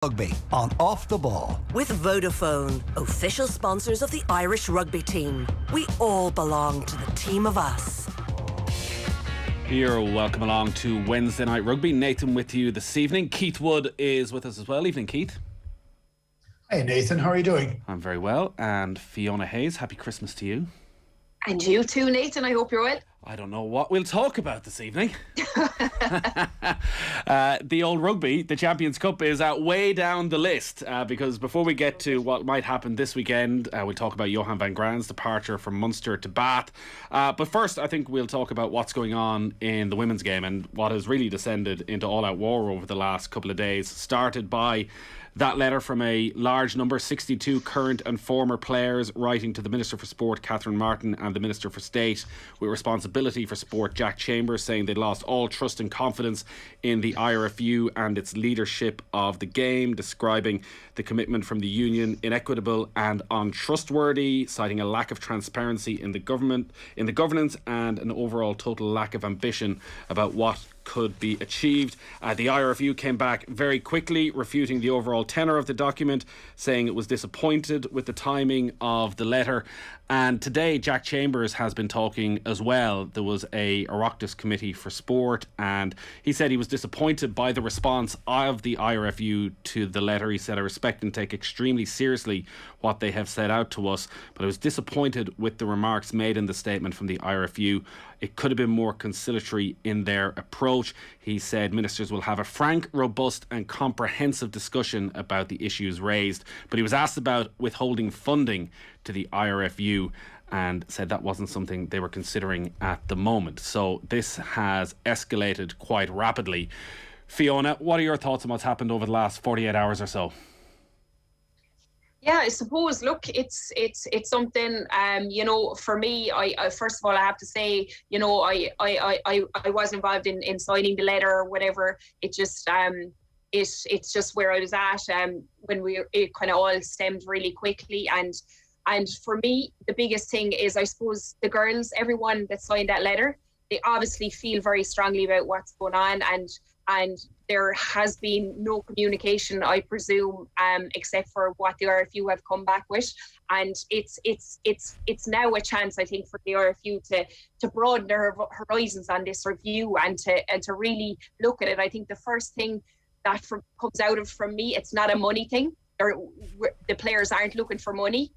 Rugby on Off the Ball. With Vodafone, official sponsors of the Irish rugby team. We all belong to the team of us. Here, welcome along to Wednesday Night Rugby. Nathan with you this evening. Keith Wood is with us as well. Evening, Keith. Hey Nathan, how are you doing? I'm very well. And Fiona Hayes, happy Christmas to you. And you too, Nathan. I hope you're well. I don't know what we'll talk about this evening. The old rugby, the Champions Cup, is way down the list because before we get to what might happen this weekend, we'll talk about Johann Van Graan's departure from Munster to Bath. But first, I think we'll talk about what's going on in the women's game and what has really descended into all-out war over the last couple of days, started by that letter from a large number, 62 current and former players, writing to the Minister for Sport, Catherine Martin, and the Minister for State with responsibility for sport, Jack Chambers, saying they'd lost all trust and confidence in the IRFU and its leadership of the game, describing the commitment from the union inequitable and untrustworthy, citing a lack of transparency in the governance and an overall total lack of ambition about what could be achieved. The IRFU came back very quickly, refuting the overall tenor of the document, saying it was disappointed with the timing of the letter. And today, Jack Chambers has been talking as well. There was a Oireachtas committee for sport, and he said he was disappointed by the response of the IRFU to the letter. He said, "I respect and take extremely seriously what they have set out to us, but I was disappointed with the remarks made in the statement from the IRFU. It could have been more conciliatory in their approach." He said ministers will have a frank, robust and comprehensive discussion about the issues raised. But he was asked about withholding funding to the IRFU and said that wasn't something they were considering at the moment. So this has escalated quite rapidly. Fiona, what are your thoughts on what's happened over the last 48 hours or so? Yeah, I suppose, look, it's something, for me, I first of all, I have to say, I was involved in signing the letter or whatever. It just, it's just where I was at when it kind of all stemmed really quickly. And for me, the biggest thing is, I suppose, the girls, everyone that signed that letter, they obviously feel very strongly about what's going on, and there has been no communication, I presume, except for what the RFU have come back with. And it's now a chance, I think, for the RFU to broaden their horizons on this review and to really look at it. I think the first thing that comes out of from me, it's not a money thing. The players aren't looking for money.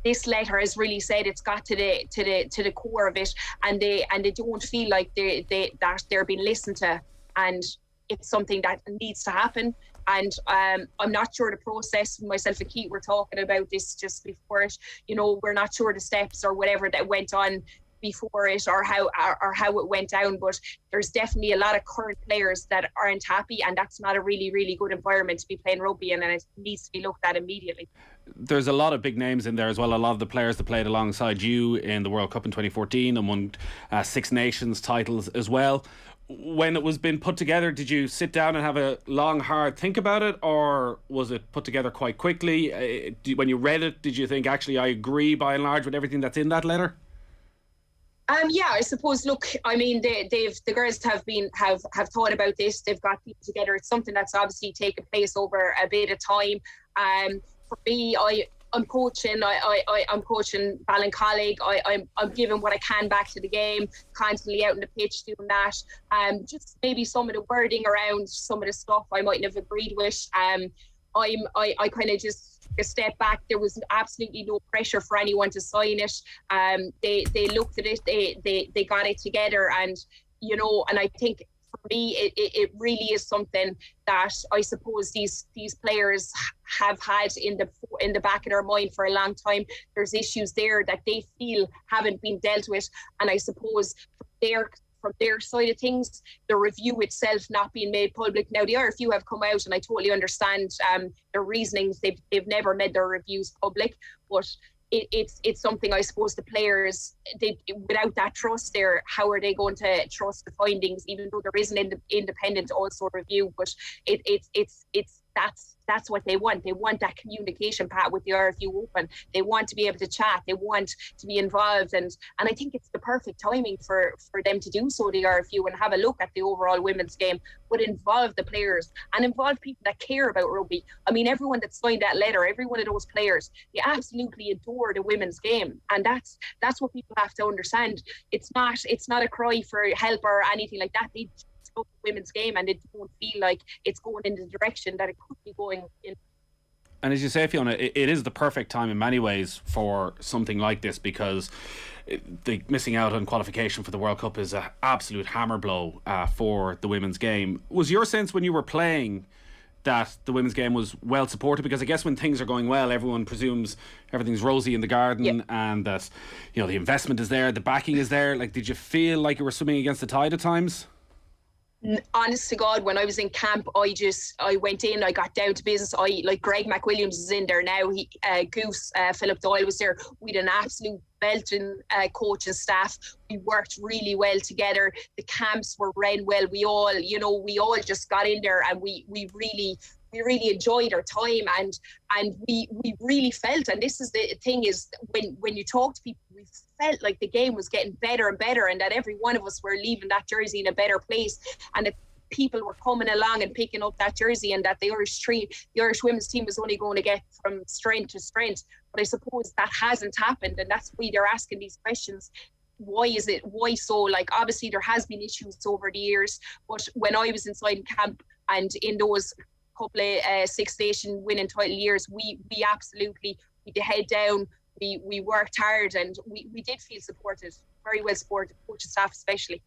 This letter has really said it's got to the core of it, and they don't feel like that they're being listened to, and it's something that needs to happen. And I'm not sure the process. Myself and Keith were talking about this just before it. We're not sure the steps or whatever that went on before it, or how it went down, but there's definitely a lot of current players that aren't happy, and that's not a really, really good environment to be playing rugby in, and it needs to be looked at immediately. There's a lot of big names in there as well. A lot of the players that played alongside you in the World Cup in 2014 and won Six Nations titles as well. When it was been put together, did you sit down and have a long, hard think about it, or was it put together quite quickly? When you read it, did you think, actually, I agree by and large with everything that's in that letter? Yeah, I suppose. Look, I mean, the girls have thought about this. They've got people together. It's something that's obviously taken place over a bit of time. For me, I'm coaching. I'm coaching Ballincollig. I'm giving what I can back to the game, constantly out on the pitch doing that. Just maybe some of the wording around some of the stuff I mightn't have agreed with. I kind of just a step back. There was absolutely no pressure for anyone to sign it. They looked at it. They got it together, and and I think, for me, it really is something that I suppose these players have had in the back of their mind for a long time. There's issues there that they feel haven't been dealt with, and I suppose from their side of things, the review itself not being made public. Now, the RFU have come out, and I totally understand their reasonings. They've never made their reviews public, but it's something, I suppose, the players, without that trust there, how are they going to trust the findings, even though there is an independent also review? But it's that's what they want. They want that communication part with the RFU open. They want to be able to chat. They want to be involved, and I think it's the perfect timing for them to do so, the RFU, and have a look at the overall women's game, but involve the players and involve people that care about rugby. I mean, everyone that signed that letter, every one of those players, they absolutely adore the women's game, and that's what people have to understand. It's not a cry for help or anything like that. They the women's game, and it don't feel like it's going in the direction that it could be going in. And as you say, Fiona, it is the perfect time in many ways for something like this, because the missing out on qualification for the World Cup is an absolute hammer blow for the women's game. Was your sense when you were playing that the women's game was well supported? Because I guess when things are going well, everyone presumes everything's rosy in the garden, and that, you know, the investment is there, the backing is there. Like, did you feel like you were swimming against the tide at times? Honest to God, when I was in camp, I went in, I got down to business. Like Greg McWilliams is in there now. Goose, Philip Doyle was there. We had an absolute belting coaching staff. We worked really well together. The camps were ran well. We all just got in there, and we really enjoyed our time, and we really felt, and this is the thing, is when you talk to people, we felt like the game was getting better and better, and that every one of us were leaving that jersey in a better place, and that people were coming along and picking up that jersey, and that the Irish women's team was only going to get from strength to strength. But I suppose that hasn't happened, and that's why they're asking these questions. Why so? Like, obviously there has been issues over the years, but when I was inside camp and in those couple of Six Nation winning title years, we absolutely, we head down, we worked hard, and we did feel supported, very well supported, coaching staff especially.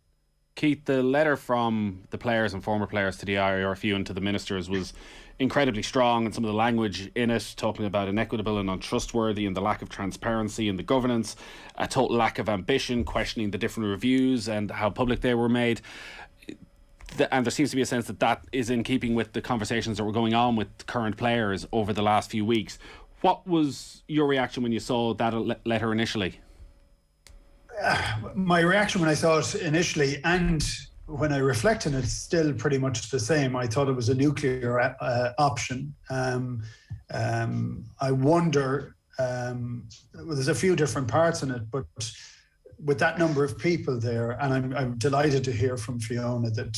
Keith, the letter from the players and former players to the IRFU and to the ministers was incredibly strong, and some of the language in it, talking about inequitable and untrustworthy, and the lack of transparency in the governance, a total lack of ambition, questioning the different reviews and how public they were made. And there seems to be a sense that is in keeping with the conversations that were going on with current players over the last few weeks. What was your reaction when you saw that letter initially? My reaction when I saw it initially, and when I reflect on it, it's still pretty much the same. I thought it was a nuclear option. I wonder, there's a few different parts in it, but with that number of people there, and I'm delighted to hear from Fiona that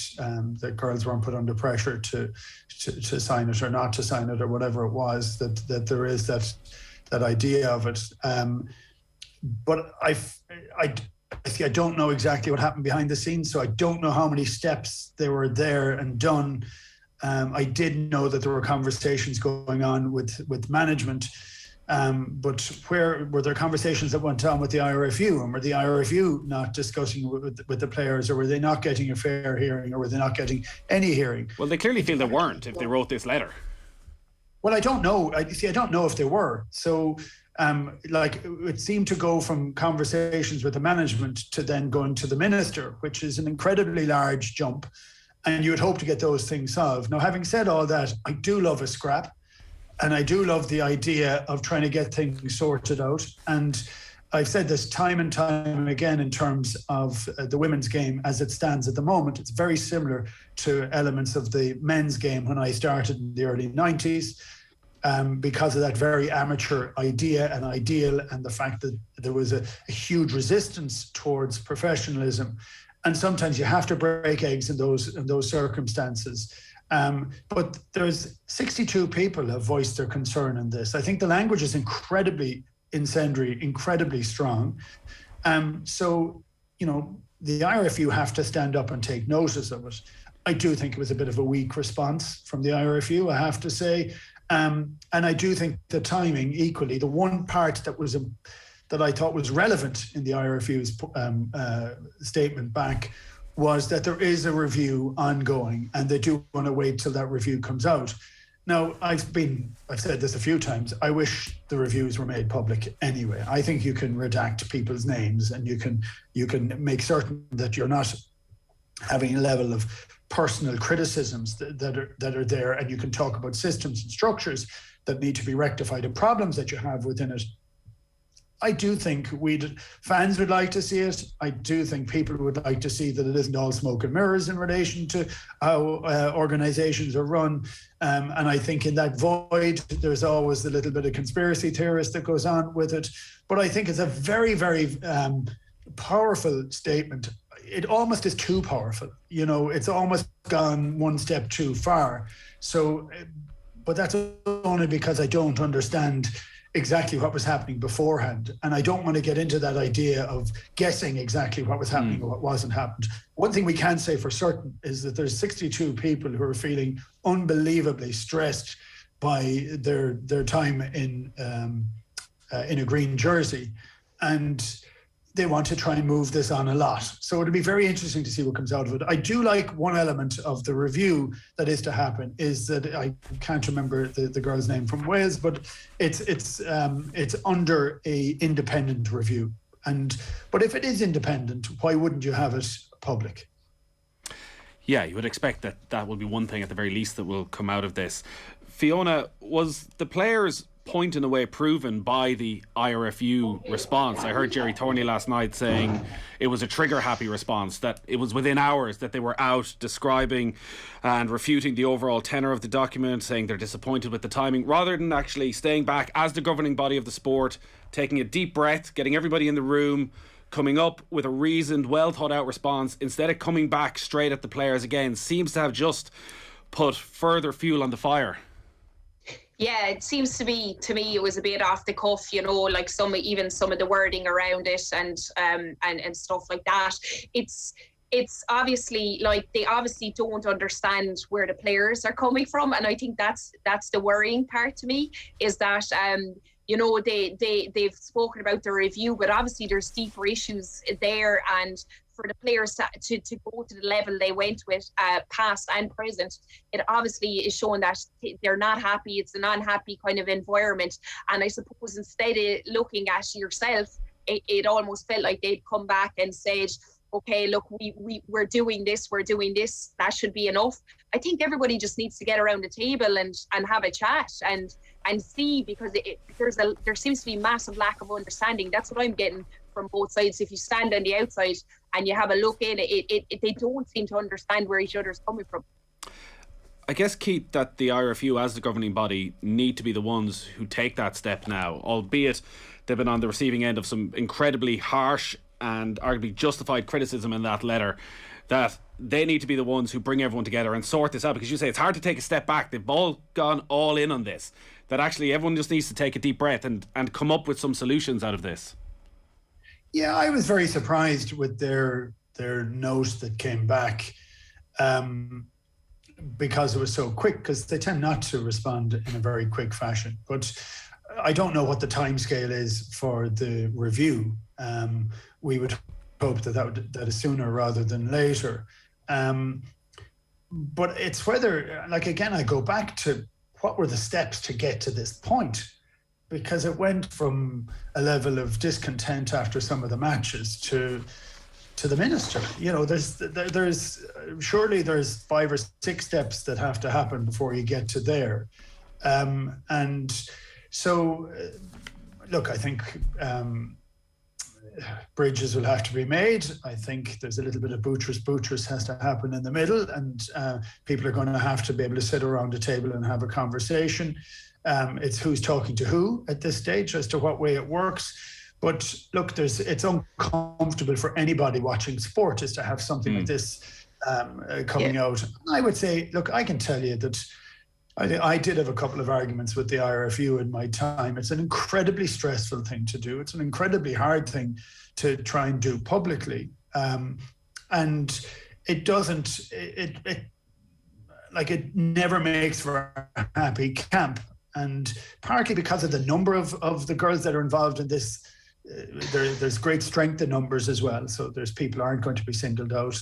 the girls weren't put under pressure to sign it or not to sign it or whatever it was, that there is that idea of it. But I don't know exactly what happened behind the scenes, so I don't know how many steps they were there and done. I did know that there were conversations going on with management. But where were there conversations that went on with the IRFU, and were the IRFU not discussing with the players, or were they not getting a fair hearing, or were they not getting any hearing? Well, they clearly feel they weren't if they wrote this letter. Well, I don't know. I don't know if they were. So, it seemed to go from conversations with the management to then going to the minister, which is an incredibly large jump, and you would hope to get those things solved. Now, having said all that, I do love a scrap. And I do love the idea of trying to get things sorted out. And I've said this time and time again in terms of the women's game as it stands at the moment. It's very similar to elements of the men's game when I started in the early 90s, because of that very amateur idea and ideal, and the fact that there was a huge resistance towards professionalism. And sometimes you have to break eggs in those circumstances. But there's 62 people have voiced their concern in this. I think the language is incredibly incendiary, incredibly strong. So, the IRFU have to stand up and take notice of it. I do think it was a bit of a weak response from the IRFU, I have to say. And I do think the timing equally, the one part that I thought was relevant in the IRFU's statement back was that there is a review ongoing, and they do want to wait till that review comes out. Now, I've said this a few times, I wish the reviews were made public anyway. I think you can redact people's names, and you can make certain that you're not having a level of personal criticisms that are there, and you can talk about systems and structures that need to be rectified and problems that you have within it. I do think fans would like to see it. I do think people would like to see that it isn't all smoke and mirrors in relation to how organisations are run. And I think in that void, there's always a little bit of conspiracy theorist that goes on with it. But I think it's a very, very powerful statement. It almost is too powerful. It's almost gone one step too far. So, but that's only because I don't understand exactly what was happening beforehand. And I don't want to get into that idea of guessing exactly what was happening or what wasn't happened. One thing we can say for certain is that there's 62 people who are feeling unbelievably stressed by their time in a green jersey. And they want to try and move this on a lot. So it'll be very interesting to see what comes out of it. I do like one element of the review that is to happen is that I can't remember the girl's name from Wales, but it's under a independent review. But if it is independent, why wouldn't you have it public? Yeah, you would expect that will be one thing at the very least that will come out of this. Fiona, was the players' point in a way proven by the IRFU response? I heard Jerry Thornley last night saying it was a trigger happy response, that it was within hours that they were out describing and refuting the overall tenor of the document, saying they're disappointed with the timing, rather than actually staying back as the governing body of the sport, taking a deep breath, getting everybody in the room, coming up with a reasoned, well thought out response, instead of coming back straight at the players again, seems to have just put further fuel on the fire. Yeah, it seems to me it was a bit off the cuff, like some of the wording around it and stuff like that. It's obviously like they obviously don't understand where the players are coming from, and I think that's the worrying part to me, is that they've spoken about the review, but obviously there's deeper issues there, and for the players to go to the level they went with, past and present, it obviously is showing that they're not happy. It's an unhappy kind of environment. And I suppose instead of looking at yourself, it almost felt like they'd come back and said, okay, look, we're doing this, that should be enough. I think everybody just needs to get around the table and have a chat and see, because there seems to be massive lack of understanding. That's what I'm getting from both sides. If you stand on the outside and you have a look in, they don't seem to understand where each other's coming from. I guess, Keith, that the IRFU as the governing body need to be the ones who take that step now, albeit they've been on the receiving end of some incredibly harsh and arguably justified criticism in that letter, that they need to be the ones who bring everyone together and sort this out, because you say it's hard to take a step back. They've all gone all in on this, that actually everyone just needs to take a deep breath and come up with some solutions out of this. Yeah, I was very surprised with their note that came back, because it was so quick, because they tend not to respond in a very quick fashion. But I don't know what the timescale is for the review. We would hope that is sooner rather than later. But it's whether, like, again, I go back to what were the steps to get to this point, because it went from a level of discontent after some of the matches to the minister. There's surely there's 5 or 6 steps that have to happen before you get to there. And so, look, I think bridges will have to be made. I think there's a little bit of buttress has to happen in the middle, and people are going to have to be able to sit around a table and have a conversation. It's who's talking to who at this stage as to what way it works. But look, it's uncomfortable for anybody watching sport is to have something like this coming out. I would say, look, I can tell you that I did have a couple of arguments with the IRFU in my time. It's an incredibly stressful thing to do. It's an incredibly hard thing to try and do publicly. And it doesn't, it never makes for a happy camp. And partly because of the number of the girls that are involved in this, there's great strength in numbers as well. So there's people aren't going to be singled out,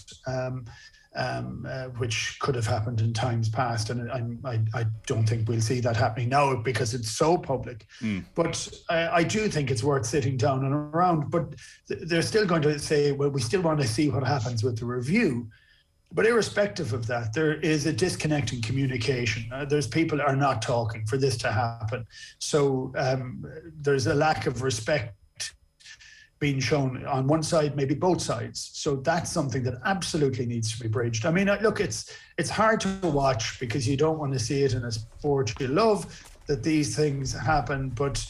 which could have happened in times past. And I don't think we'll see that happening now because it's so public. But I do think it's worth sitting down and around. But they're still going to say, well, we still want to see what happens with the review. But irrespective of that, there is a disconnect in communication. There's people are not talking for this to happen. So there's a lack of respect being shown on one side, maybe both sides. So that's something that absolutely needs to be bridged. I mean, look, it's hard to watch because you don't want to see it in a sport you love, that these things happen. But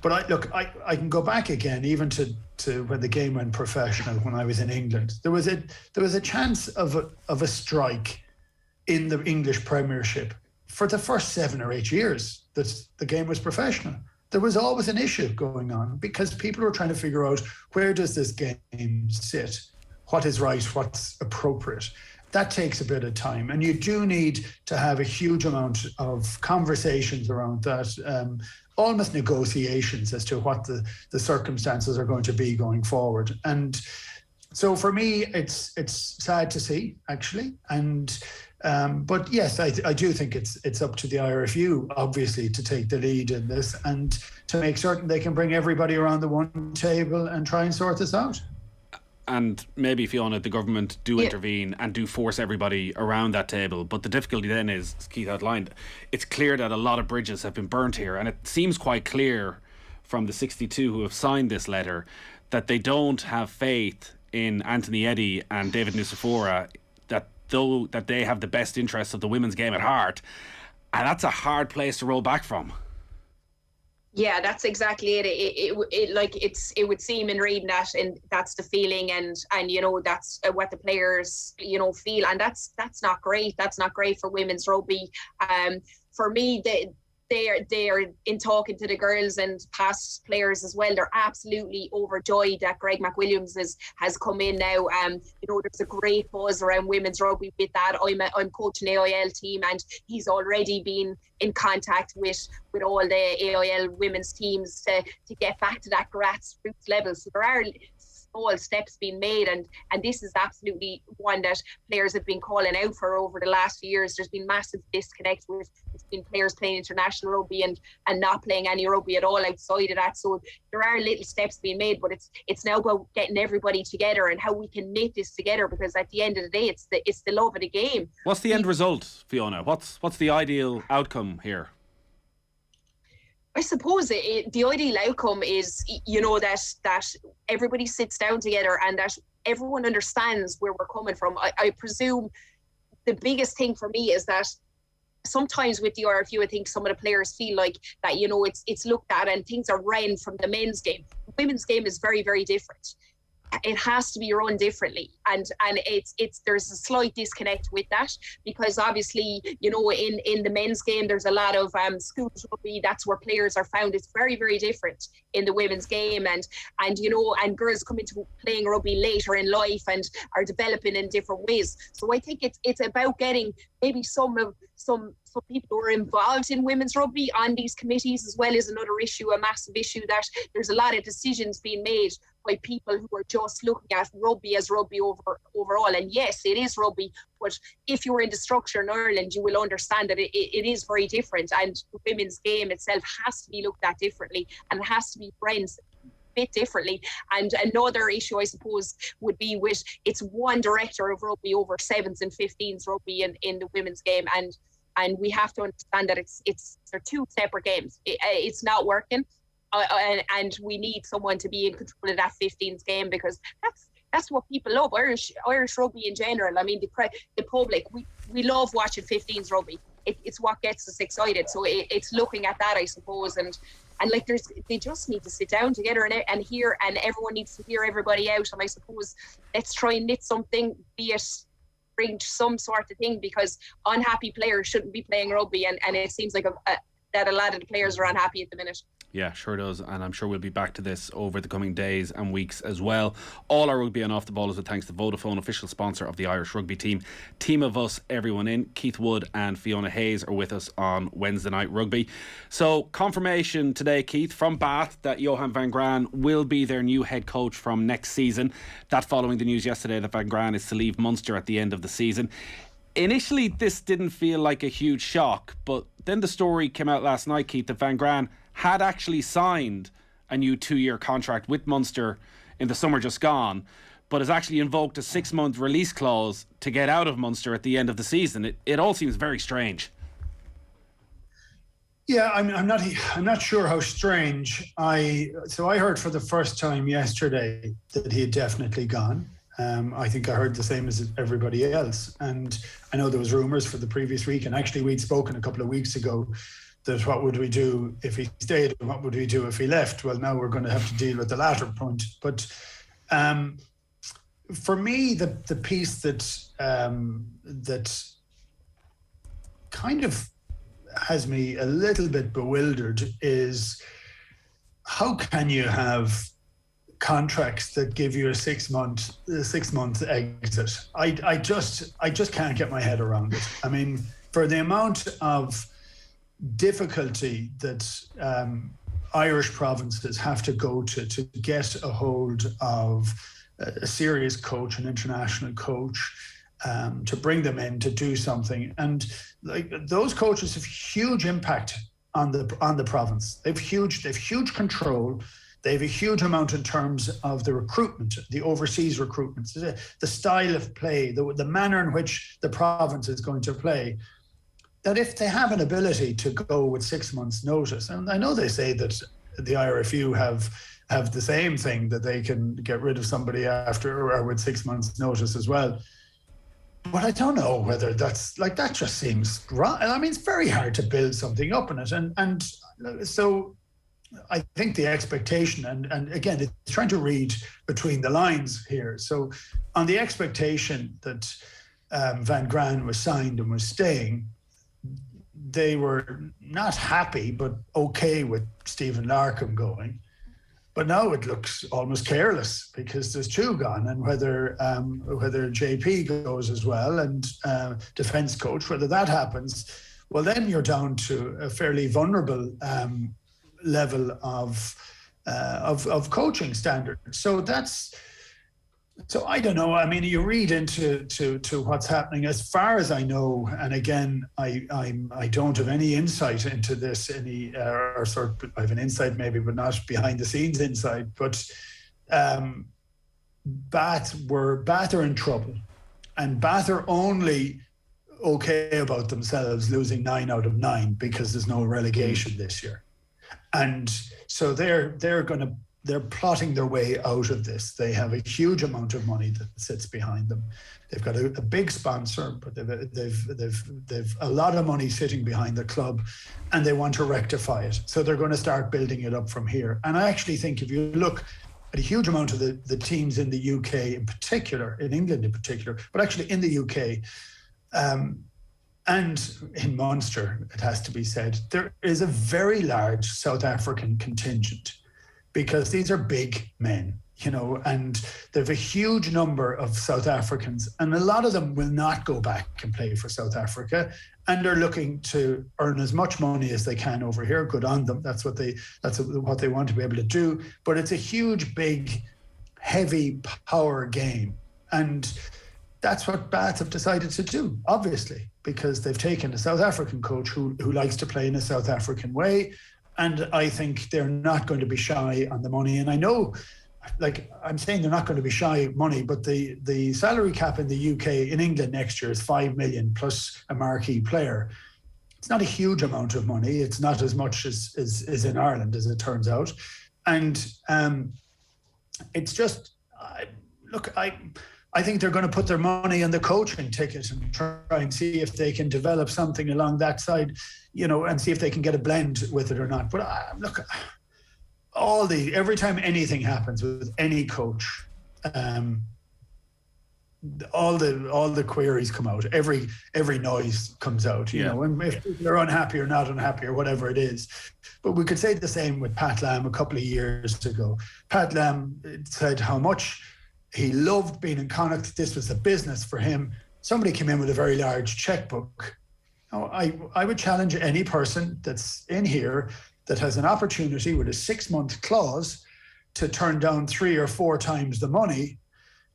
I can go back again, even to when the game went professional, when I was in England. There was a chance of a strike in the English Premiership for the first 7 or 8 years that the game was professional. There was always an issue going on because people were trying to figure out, where does this game sit? What is right? What's appropriate? That takes a bit of time. And you do need to have a huge amount of conversations around that, almost negotiations as to what the circumstances are going to be going forward. And so for me, it's sad to see, actually. And but yes, I do think it's up to the IRFU, obviously, to take the lead in this and to make certain they can bring everybody around the one table and try and sort this out. And maybe, Fiona, the government do intervene and do force everybody around that table. But the difficulty then is, as Keith outlined, it's clear that a lot of bridges have been burnt here. And it seems quite clear from the 62 who have signed this letter that they don't have faith in Anthony Eddy and David Nucifora, that they have the best interests of the women's game at heart. And that's a hard place to roll back from. Yeah, that's exactly it. It would seem in reading that, and that's the feeling, and that's what the players feel, and that's not great. That's not great for women's rugby. For me, they are in talking to the girls and past players as well. They're absolutely overjoyed that Greg McWilliams has come in now. There's a great buzz around women's rugby with that. I'm coaching the AIL team, and he's already been in contact with all the AIL women's teams to get back to that grassroots level. So there are small steps being made, and this is absolutely one that players have been calling out for over the last few years. There's been massive disconnect between players playing international rugby and not playing any rugby at all outside of that. So there are little steps being made, but it's now about getting everybody together and how we can knit this together, because at the end of the day, it's the love of the game. What's the end result, Fiona? What's the ideal outcome here? I suppose the ideal outcome is, that everybody sits down together and that everyone understands where we're coming from. I presume the biggest thing for me is that sometimes with the RFU, I think some of the players feel like that, it's looked at and things are ran from the men's game. The women's game is very, very different. It has to be run differently, and there's a slight disconnect with that, because obviously in the men's game there's a lot of schools rugby. That's where players are found. It's very, very different in the women's game, and girls come into playing rugby later in life and are developing in different ways. So I think it's about getting maybe some people who are involved in women's rugby on these committees as well. Is another issue, a massive issue, that there's a lot of decisions being made by people who are just looking at rugby as rugby overall. And yes, it is rugby, but if you're in the structure in Ireland, you will understand that it is very different, and the women's game itself has to be looked at differently, and it has to be friends bit differently. And another issue, I suppose, would be with it's one director of rugby over 7s and 15s rugby in the women's game, and we have to understand that they're two separate games. It's not working. And we need someone to be in control of that 15s game, because that's what people love. Irish rugby in general. I mean, the public, we love watching 15s rugby. It's what gets us excited. So it's looking at that, I suppose, and like they just need to sit down together and hear, and everyone needs to hear everybody out. And I suppose let's try and knit something, be it bring some sort of thing, because unhappy players shouldn't be playing rugby, and it seems like that a lot of the players are unhappy at the minute. Yeah, sure does, and I'm sure we'll be back to this over the coming days and weeks as well. All our rugby and off the ball is with thanks to Vodafone, official sponsor of the Irish rugby team. Team of us, everyone in. Keith Wood and Fiona Hayes are with us on Wednesday Night Rugby. So confirmation today, Keith, from Bath that Johann Van Graan will be their new head coach from next season. That following the news yesterday that Van Graan is to leave Munster at the end of the season. Initially, this didn't feel like a huge shock, but then the story came out last night, Keith, that Van Graan had actually signed a new 2-year contract with Munster in the summer just gone, but has actually invoked a 6-month release clause to get out of Munster at the end of the season. It all seems very strange. Yeah, I'm not sure how strange. I heard for the first time yesterday that he had definitely gone. I think I heard the same as everybody else, and I know there was rumours for the previous week, and actually we'd spoken a couple of weeks ago that what would we do if he stayed and what would we do if he left. Well, now we're going to have to deal with the latter point. But for me, the piece that kind of has me a little bit bewildered is how can you have contracts that give you a 6 month exit? I just can't get my head around it. I mean, for the amount of difficulty that Irish provinces have to go to get a hold of a serious coach, an international coach, to bring them in to do something, and like those coaches have huge impact on the province. They've huge control. They have a huge amount in terms of the recruitment, the overseas recruitment, the style of play, the manner in which the province is going to play. That if they have an ability to go with 6 months' notice, and I know they say that the IRFU have the same thing, that they can get rid of somebody after or with 6 months' notice as well. But I don't know whether that's like, that just seems wrong. I mean, it's very hard to build something up in it, and so I think the expectation, and again, it's trying to read between the lines here. So on the expectation that Van Graan was signed and was staying, they were not happy, but okay with Stephen Larkham going. But now it looks almost careless because there's two gone, and whether JP goes as well and defence coach, whether that happens, well, then you're down to a fairly vulnerable level of coaching standards. So I don't know. I mean, you read into what's happening. As far as I know, and again, I don't have any insight into this. I have an insight maybe, but not behind the scenes insight. But Bath are in trouble, and Bath are only okay about themselves losing 9 out of 9 because there's no relegation this year. And so they're plotting their way out of this. They have a huge amount of money that sits behind them. They've got a big sponsor, but they've a lot of money sitting behind the club, and they want to rectify it. So they're going to start building it up from here. And I actually think if you look at a huge amount of the teams in the UK in particular, in England in particular, but actually in the UK, and in Munster, it has to be said, there is a very large South African contingent, because these are big men, and they have a huge number of South Africans, and a lot of them will not go back and play for South Africa, and they're looking to earn as much money as they can over here. Good on them. That's what they want to be able to do. But it's a huge, big, heavy power game, and that's what Bath have decided to do, obviously, because they've taken a South African coach who likes to play in a South African way. And I think they're not going to be shy on the money. And I know, like I'm saying, they're not going to be shy of money, but the salary cap in the UK, in England next year is 5 million plus a marquee player. It's not a huge amount of money. It's not as much as in Ireland, as it turns out. And it's just, I think they're going to put their money on the coaching ticket and try and see if they can develop something along that side, and see if they can get a blend with it or not. But look, every time anything happens with any coach, all the queries come out. Every noise comes out. You know, and if they're unhappy or not unhappy or whatever it is. But we could say the same with Pat Lam a couple of years ago. Pat Lam said how much he loved being in Connacht. This was a business for him. Somebody came in with a very large checkbook. Now, I would challenge any person that's in here that has an opportunity with a 6-month clause to turn down 3 or 4 times the money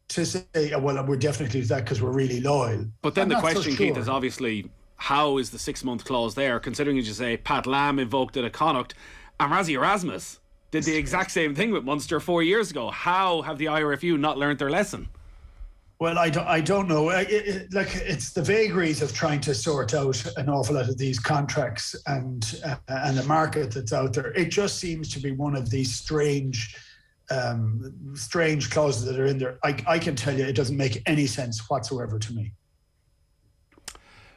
to say, well, we're definitely do that because we're really loyal. But then the question, Keith, is obviously, how is the 6-month clause there, considering, as you say, Pat Lam invoked it at Connacht, and Rassie Erasmus did the exact same thing with Munster 4 years ago. How have the IRFU not learned their lesson? Well, I don't know. It's the vagaries of trying to sort out an awful lot of these contracts and the market that's out there. It just seems to be one of these strange clauses that are in there. I can tell you, it doesn't make any sense whatsoever to me.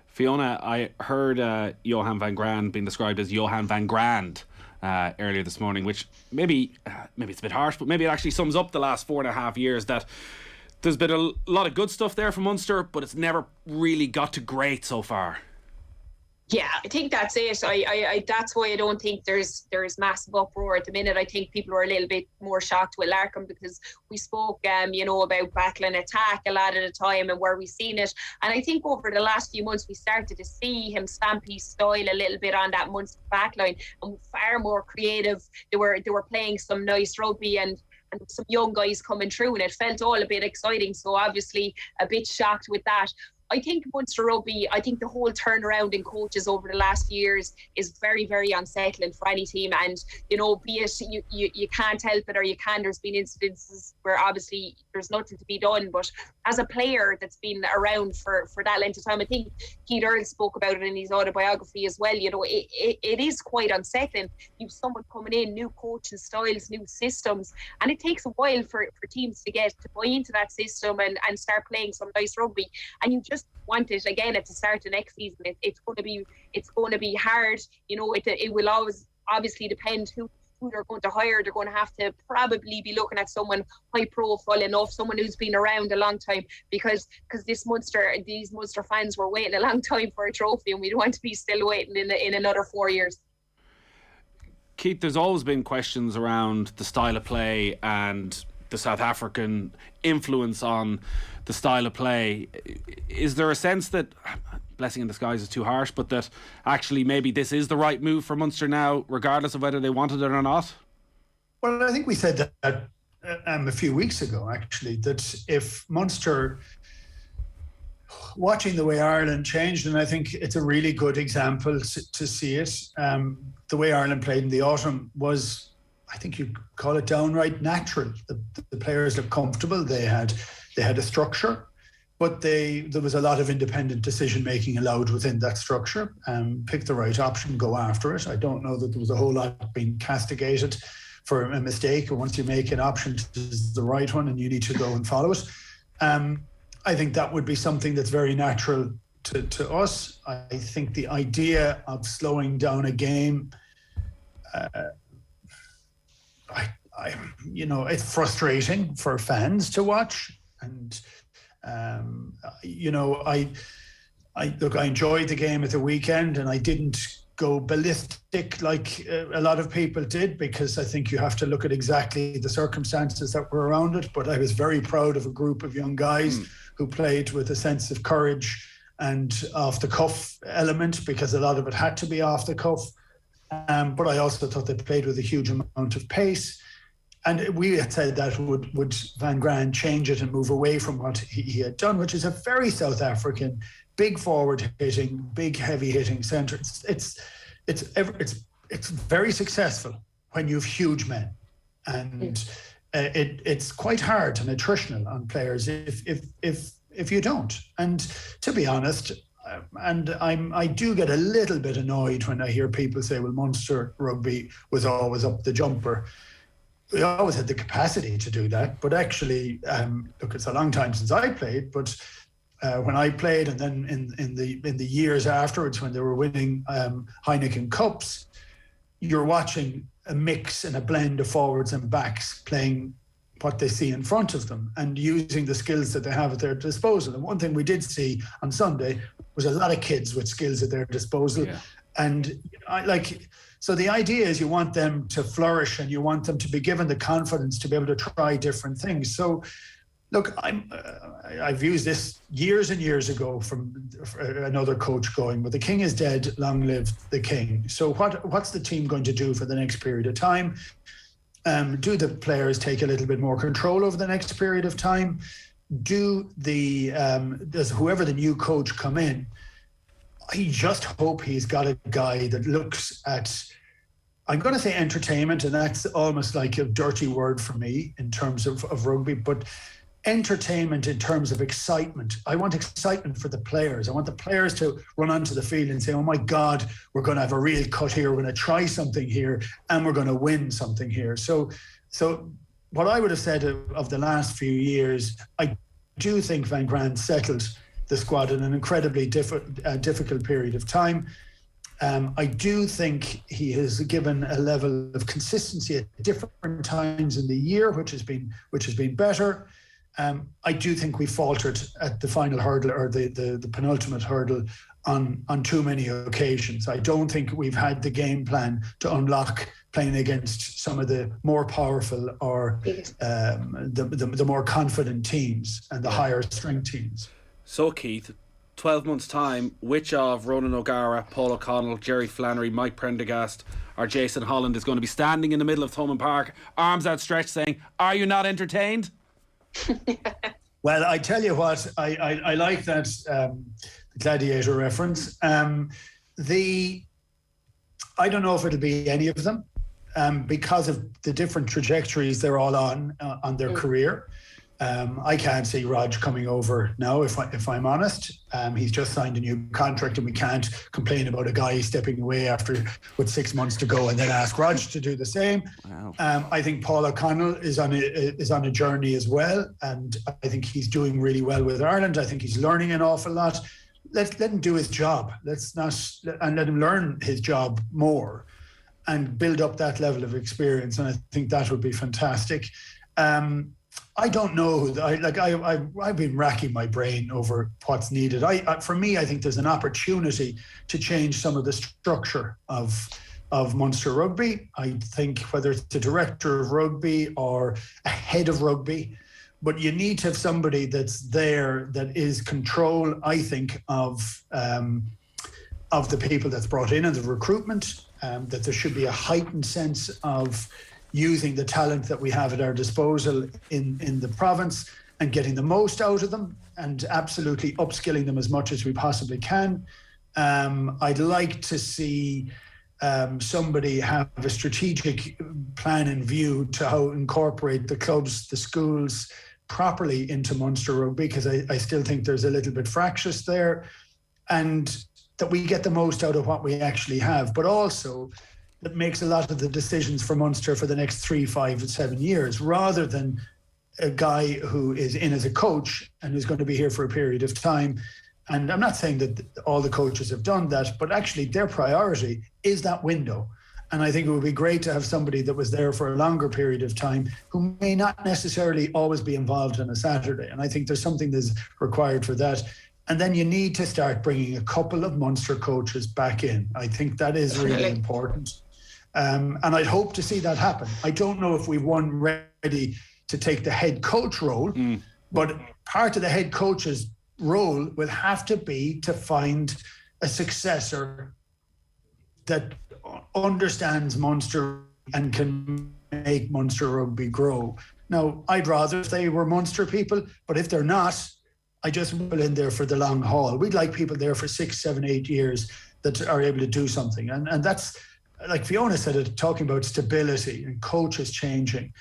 Fiona, I heard Johann Van Graan being described as Johann Van Graan earlier this morning, which maybe it's a bit harsh, but maybe it actually sums up the last 4.5 years, that there's been a lot of good stuff there for Munster, but it's never really got to great so far. Yeah, I think that's it. I that's why I don't think there's massive uproar at the minute. I think people are a little bit more shocked with Larkham, because we spoke, about battle and attack a lot of the time and where we've seen it. And I think over the last few months we started to see him stamp his style a little bit on that Munster backline, and far more creative. They were playing some nice rugby and some young guys coming through, and it felt all a bit exciting. So obviously a bit shocked with that. I think Munster Rugby, I think the whole turnaround in coaches over the last few years is very, very unsettling for any team. And, be it you can't help it or you can. There's been incidences where obviously there's nothing to be done. But as a player that's been around for that length of time, I think Keith Earl spoke about it in his autobiography as well. It is quite unsettling. You've someone coming in, new coaching styles, new systems, and it takes a while for teams to get to buy into that system and start playing some nice rugby. And you just want it again at the start of next season. It's going to be hard. It will always obviously depend who they're going to hire. They're going to have to probably be looking at someone high profile enough, someone who's been around a long time, because these Munster fans were waiting a long time for a trophy, and we don't want to be still waiting in another 4 years. Keith, there's always been questions around the style of play and the South African influence on the style of play. Is there a sense that, blessing in disguise is too harsh, but that actually maybe this is the right move for Munster now, regardless of whether they wanted it or not? Well, I think we said that a few weeks ago, actually, that if Munster, watching the way Ireland changed, and I think it's a really good example to see it, the way Ireland played in the autumn was, I think you'd call it downright natural. The players looked comfortable. They had a structure, but there was a lot of independent decision making allowed within that structure. Pick the right option, go after it. I don't know that there was a whole lot being castigated for a mistake. Once you make an option, this is the right one, and you need to go and follow it. I think that would be something that's very natural to us. I think the idea of slowing down a game, it's frustrating for fans to watch, and I enjoyed the game at the weekend, and I didn't go ballistic like a lot of people did, because I think you have to look at exactly the circumstances that were around it. But I was very proud of a group of young guys who played with a sense of courage and off the cuff element, because a lot of it had to be off the cuff. But I also thought they played with a huge amount of pace. And we had said that would Van Graan change it and move away from what he had done, which is a very South African, big forward hitting, big heavy hitting centre. It's very successful when you have huge men, and it's quite hard and attritional on players if you don't. And to be honest, I do get a little bit annoyed when I hear people say, well, Munster Rugby was always up the jumper. We always had the capacity to do that, but actually, look, it's a long time since I played, but when I played, and then in the years afterwards when they were winning Heineken Cups, you're watching a mix and a blend of forwards and backs playing what they see in front of them and using the skills that they have at their disposal. And one thing we did see on Sunday was a lot of kids with skills at their disposal. Yeah. And so the idea is you want them to flourish, and you want them to be given the confidence to be able to try different things. So look, I've used this years and years ago from another coach going, well, the king is dead, long live the king. So what's the team going to do for the next period of time? Do the players take a little bit more control over the next period of time? Does whoever the new coach come in, I just hope he's got a guy that looks at, I'm going to say entertainment, and that's almost like a dirty word for me in terms of rugby, but entertainment in terms of excitement. I want excitement for the players. I want the players to run onto the field and say, oh my God, we're going to have a real cut here. We're going to try something here and we're going to win something here. So what I would have said of the last few years, I do think Van Graan settled the squad in an incredibly difficult period of time. I do think he has given a level of consistency at different times in the year, which has been better. I do think we faltered at the final hurdle, or the penultimate hurdle, on too many occasions. I don't think we've had the game plan to unlock playing against some of the more powerful or the more confident teams and the higher strength teams. So, Keith, 12 months' time, which of Ronan O'Gara, Paul O'Connell, Jerry Flannery, Mike Prendergast or Jason Holland is going to be standing in the middle of Thomond Park, arms outstretched, saying, "Are you not entertained?" Well, I tell you what, I like that Gladiator reference. I don't know if it'll be any of them because of the different trajectories they're all on their career. I can't see ROG coming over now, if I'm honest. He's just signed a new contract, and we can't complain about a guy stepping away with 6 months to go and then ask ROG to do the same. Wow. I think Paul O'Connell is on a journey as well, and I think he's doing really well with Ireland. I think he's learning an awful lot. Let him do his job. Let him learn his job more and build up that level of experience, and I think that would be fantastic. I don't know. I've been racking my brain over what's needed. For me, I think there's an opportunity to change some of the structure of Munster Rugby. I think whether it's the director of rugby or a head of rugby, but you need to have somebody that's there that is control, I think, of the people that's brought in and the recruitment. That there should be a heightened sense of using the talent that we have at our disposal in the province and getting the most out of them and absolutely upskilling them as much as we possibly can. I'd like to see somebody have a strategic plan in view to how incorporate the clubs, the schools properly into Munster Rugby, because I still think there's a little bit fractious there, and that we get the most out of what we actually have, but also that makes a lot of the decisions for Munster for the next 3, 5, and 7 years, rather than a guy who is in as a coach and is going to be here for a period of time. And I'm not saying that all the coaches have done that, but actually their priority is that window. And I think it would be great to have somebody that was there for a longer period of time who may not necessarily always be involved on a Saturday. And I think there's something that's required for that. And then you need to start bringing a couple of Munster coaches back in. I think that is really important. And I'd hope to see that happen. I don't know if we've one ready to take the head coach role, but part of the head coach's role will have to be to find a successor that understands Munster and can make Munster Rugby grow. Now, I'd rather if they were Munster people, but if they're not, I just will in there for the long haul. We'd like people there for 6, 7, 8 years that are able to do something. And that's, like Fiona said it, talking about stability and coaches changing.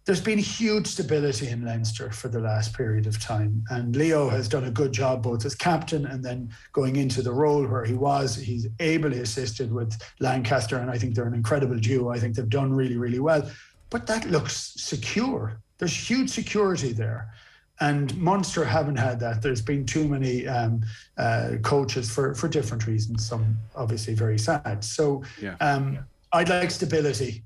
There's been huge stability in Leinster for the last period of time. And Leo has done a good job both as captain and then going into the role where he was. He's ably assisted with Lancaster, and I think they're an incredible duo. I think they've done really, really well. But that looks secure. There's huge security there. And Munster haven't had that. There's been too many coaches for different reasons, some obviously very sad. So I'd like stability,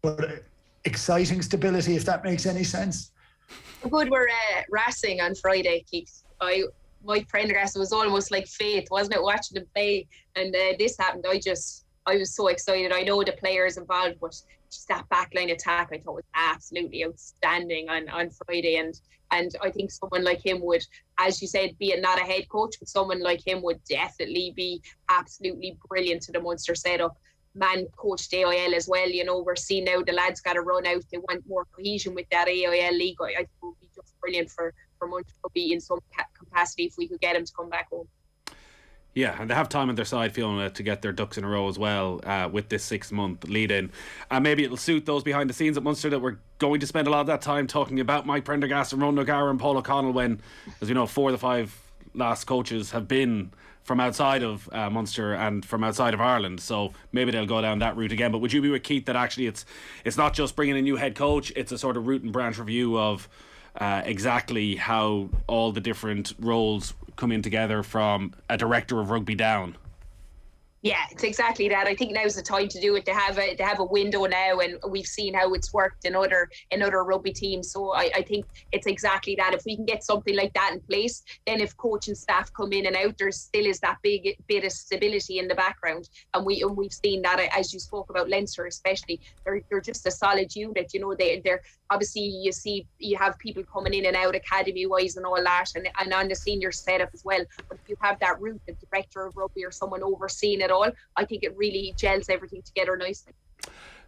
but exciting stability, if that makes any sense. Good, we're racing on Friday, Keith. Mike Prendergast was almost like fate, wasn't it, watching them play? And this happened. I was so excited. I know the players involved, but just that backline attack I thought was absolutely outstanding on Friday. And I think someone like him would, as you said, be it not a head coach, but someone like him would definitely be absolutely brilliant to the Munster setup. Man coached AIL as well. You know, we're seeing now the lads got to run out. They want more cohesion with that AIL league. I think it would be just brilliant for Munster Rugby in some capacity if we could get him to come back home. Yeah, and they have time on their side, Fiona, to get their ducks in a row as well with this 6-month lead-in. And maybe it'll suit those behind the scenes at Munster that we're going to spend a lot of that time talking about Mike Prendergast and Ron O'Gara and Paul O'Connell when, as we know, 4 of the 5 last coaches have been from outside of Munster and from outside of Ireland. So maybe they'll go down that route again. But would you be with Keith that actually it's not just bringing a new head coach, it's a sort of root and branch review of exactly how all the different roles come in together from a director of rugby down? Yeah, it's exactly that. I think now's the time to do it. They have a window now, and we've seen how it's worked in other rugby teams. So I think it's exactly that. If we can get something like that in place, then if coach and staff come in and out, there still is that big bit of stability in the background. And we've seen that, as you spoke about Leinster especially. They're just a solid unit. You know, they're obviously you have people coming in and out academy wise and all that, and on the senior setup as well. But if you have that route, the director of rugby or someone overseeing it all, I think it really gels everything together nicely.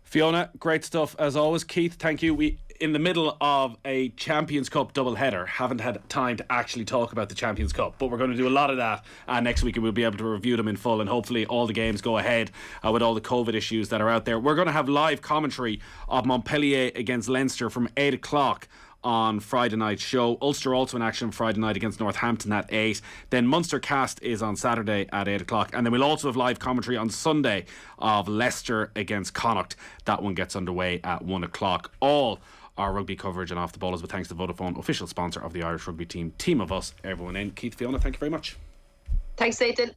Fiona, great stuff as always. Keith, thank you. We, in the middle of a Champions Cup doubleheader, haven't had time to actually talk about the Champions Cup, but we're going to do a lot of that next week, and we'll be able to review them in full, and hopefully all the games go ahead with all the COVID issues that are out there. We're going to have live commentary of Montpellier against Leinster from 8 o'clock on Friday night's show. Ulster also in action Friday night against Northampton at 8. Then Munster Cast is on Saturday at 8 o'clock. And then we'll also have live commentary on Sunday of Leicester against Connacht. That one gets underway at 1 o'clock. All our rugby coverage and Off the Ball is with thanks to Vodafone, official sponsor of the Irish rugby team. Team of us, everyone in. Keith, Fiona, thank you very much. Thanks, Nathan.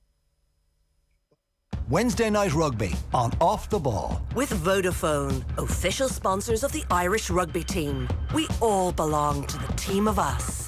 Wednesday Night Rugby on Off the Ball. With Vodafone, official sponsors of the Irish rugby team. We all belong to the team of us.